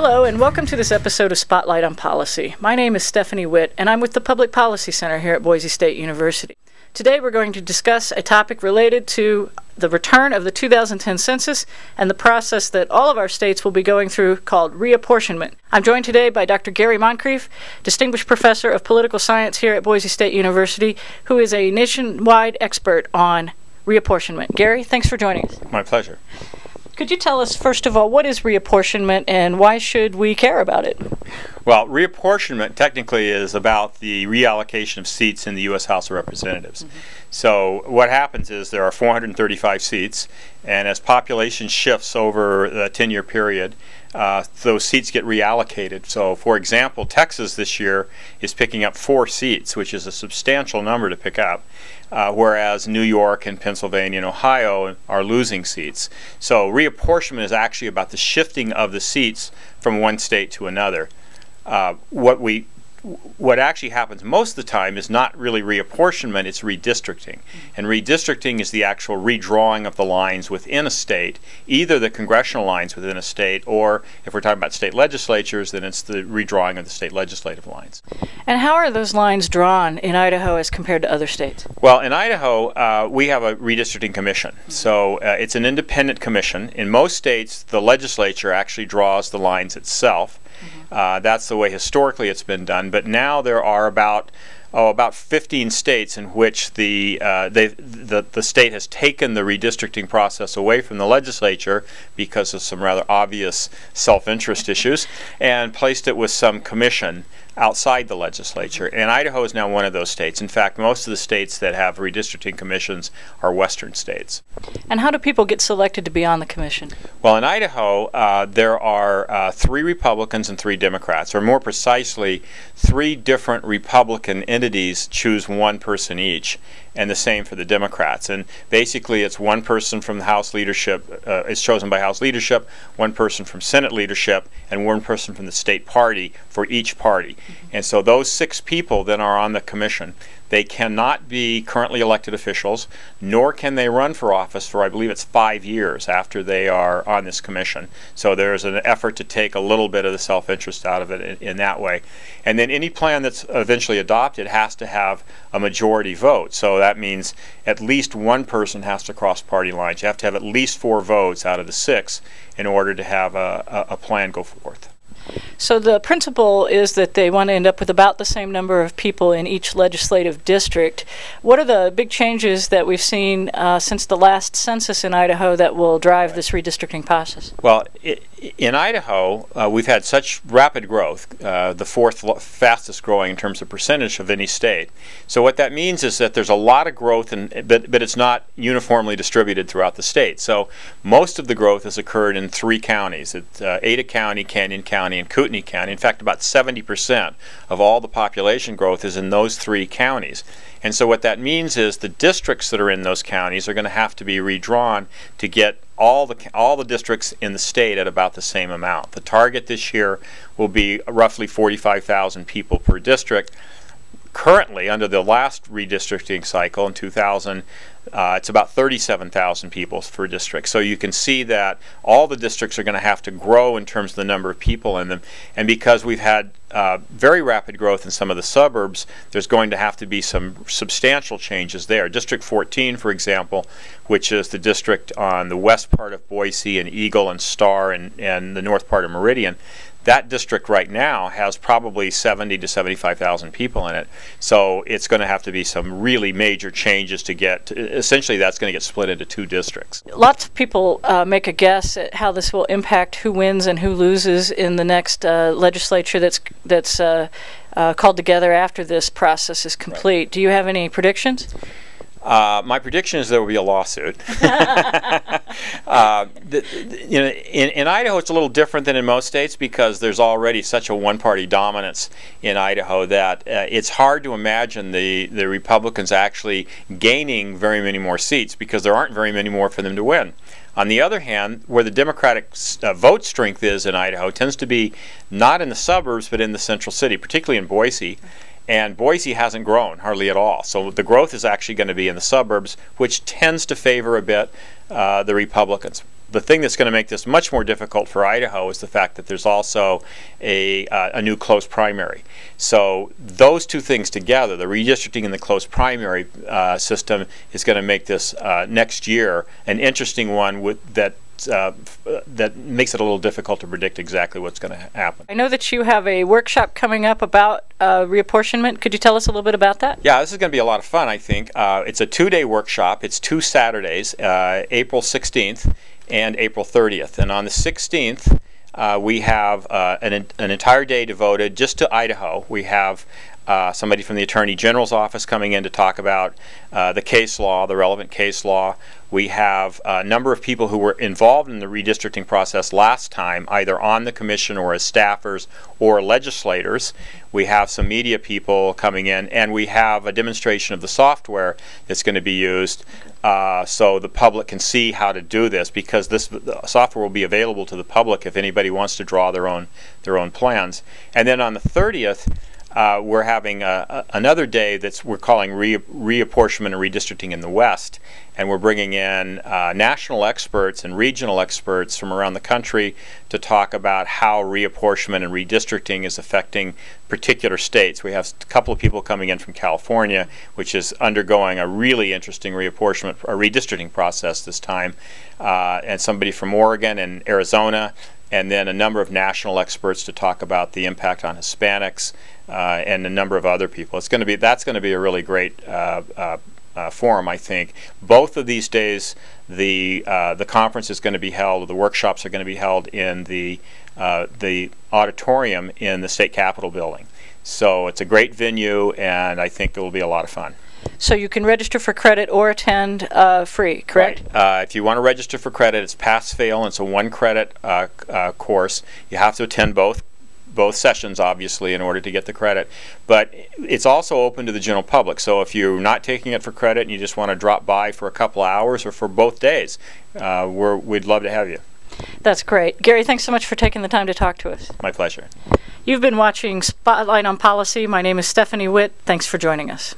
Hello, and welcome to this episode of Spotlight on Policy. My name is Stephanie Witt, and I'm with the Public Policy Center here at Boise State University. Today we're going to discuss a topic related to the return of the 2010 census and the process that all of our states will be going through called reapportionment. I'm joined today by Dr. Gary Moncrief, Distinguished Professor of Political Science here at Boise State University, who is a nationwide expert on reapportionment. Gary, thanks for joining us. My pleasure. Could you tell us, first of all, what is reapportionment and why should we care about it? Well, reapportionment technically is about the reallocation of seats in the U.S. House of Representatives. So what happens is there are 435 seats, and as population shifts over a 10-year period, those seats get reallocated. So, for example, Texas this year is picking up 4 seats, which is a substantial number to pick up, whereas New York and Pennsylvania and Ohio are losing seats. So reapportionment is actually about the shifting of the seats from one state to another. What actually happens most of the time is not really reapportionment, it's redistricting. And redistricting is the actual redrawing of the lines within a state, either the congressional lines within a state, or if we're talking about state legislatures, then it's the redrawing of the state legislative lines. And how are those lines drawn in Idaho as compared to other states? Well, in Idaho, we have a redistricting commission. So it's an independent commission. In most states, the legislature actually draws the lines itself. That's the way historically it's been done, but now there are about 15 states in which the state has taken the redistricting process away from the legislature because of some rather obvious self-interest issues and placed it with some commission outside the legislature. And Idaho is now one of those states. In fact, most of the states that have redistricting commissions are western states. And how do people get selected to be on the commission? Well, in Idaho, there are 3 Republicans and 3 Democrats, or more precisely, 3 different Republican entities choose 1 person each, and the same for the Democrats. And basically, it's 1 person from the House leadership is chosen by House leadership, 1 person from Senate leadership, and 1 person from the state party for each party. And so those 6 people then are on the commission. They cannot be currently elected officials, nor can they run for office for, I believe it's 5 years after they are on this commission. So there's an effort to take a little bit of the self-interest out of it in that way. And then any plan that's eventually adopted has to have a majority vote. So that means at least 1 person has to cross party lines. You have to have at least 4 votes out of the 6 in order to have a plan go forth. So the principle is that they want to end up with about the same number of people in each legislative district. What are the big changes that we've seen since the last census in Idaho that will drive this redistricting process? Well, in Idaho, we've had such rapid growth, the 4th fastest growing in terms of percentage of any state. So what that means is that there's a lot of growth, but it's not uniformly distributed throughout the state. So most of the growth has occurred in 3 counties, Ada County, Canyon County, and Kootenai County. In fact, about 70% of all the population growth is in those 3 counties. And so what that means is the districts that are in those counties are going to have to be redrawn to get all the districts in the state at about the same amount. The target this year will be roughly 45,000 people per district. Currently, under the last redistricting cycle in 2000, it's about 37,000 people per district. So you can see that all the districts are going to have to grow in terms of the number of people in them. And because we've had very rapid growth in some of the suburbs, there's going to have to be some substantial changes there. District 14, for example, which is the district on the west part of Boise and Eagle and Star and the north part of Meridian, that district right now has probably 70 to 75,000 people in it. So it's going to have to be some really major changes to get, essentially that's going to get split into 2 districts. Lots of people make a guess at how this will impact who wins and who loses in the next legislature that's called together after this process is complete. Right. Do you have any predictions? My prediction is there will be a lawsuit. In Idaho, it's a little different than in most states because there's already such a one-party dominance in Idaho that it's hard to imagine the Republicans actually gaining very many more seats because there aren't very many more for them to win. On the other hand, where the Democratic vote strength is in Idaho tends to be not in the suburbs but in the central city, particularly in Boise. And Boise hasn't grown hardly at all. So the growth is actually going to be in the suburbs, which tends to favor a bit the Republicans. The thing that's going to make this much more difficult for Idaho is the fact that there's also a new close primary. So those two things together, the redistricting and the close primary system, is going to make this next year an interesting one that makes it a little difficult to predict exactly what's going to happen. I know that you have a workshop coming up about reapportionment. Could you tell us a little bit about that? Yeah, this is going to be a lot of fun, I think. It's a 2-day workshop. It's 2 Saturdays, April 16th and April 30th. And on the 16th, we have an entire day devoted just to Idaho. We have somebody from the Attorney General's office coming in to talk about the case law, the relevant case law. We have a number of people who were involved in the redistricting process last time, either on the commission or as staffers or legislators. We have some media people coming in, and we have a demonstration of the software that's going to be used so the public can see how to do this, because this software will be available to the public if anybody wants to draw their own plans. And then on the 30th, we're having another day we're calling reapportionment and redistricting in the West, and we're bringing in national experts and regional experts from around the country to talk about how reapportionment and redistricting is affecting particular states. We have a couple of people coming in from California, which is undergoing a really interesting redistricting process this time, and somebody from Oregon and Arizona, and then a number of national experts to talk about the impact on Hispanics and a number of other people. That's going to be a really great forum, I think. Both of these days, the conference is going to be held, the workshops are going to be held in the auditorium in the State Capitol building. So it's a great venue, and I think it will be a lot of fun. So you can register for credit or attend free, correct? Right. If you want to register for credit, it's pass-fail, and it's a 1-credit course. You have to attend both sessions, obviously, in order to get the credit. But it's also open to the general public. So if you're not taking it for credit and you just want to drop by for a couple hours or for both days, we'd love to have you. That's great. Gary, thanks so much for taking the time to talk to us. My pleasure. You've been watching Spotlight on Policy. My name is Stephanie Witt. Thanks for joining us.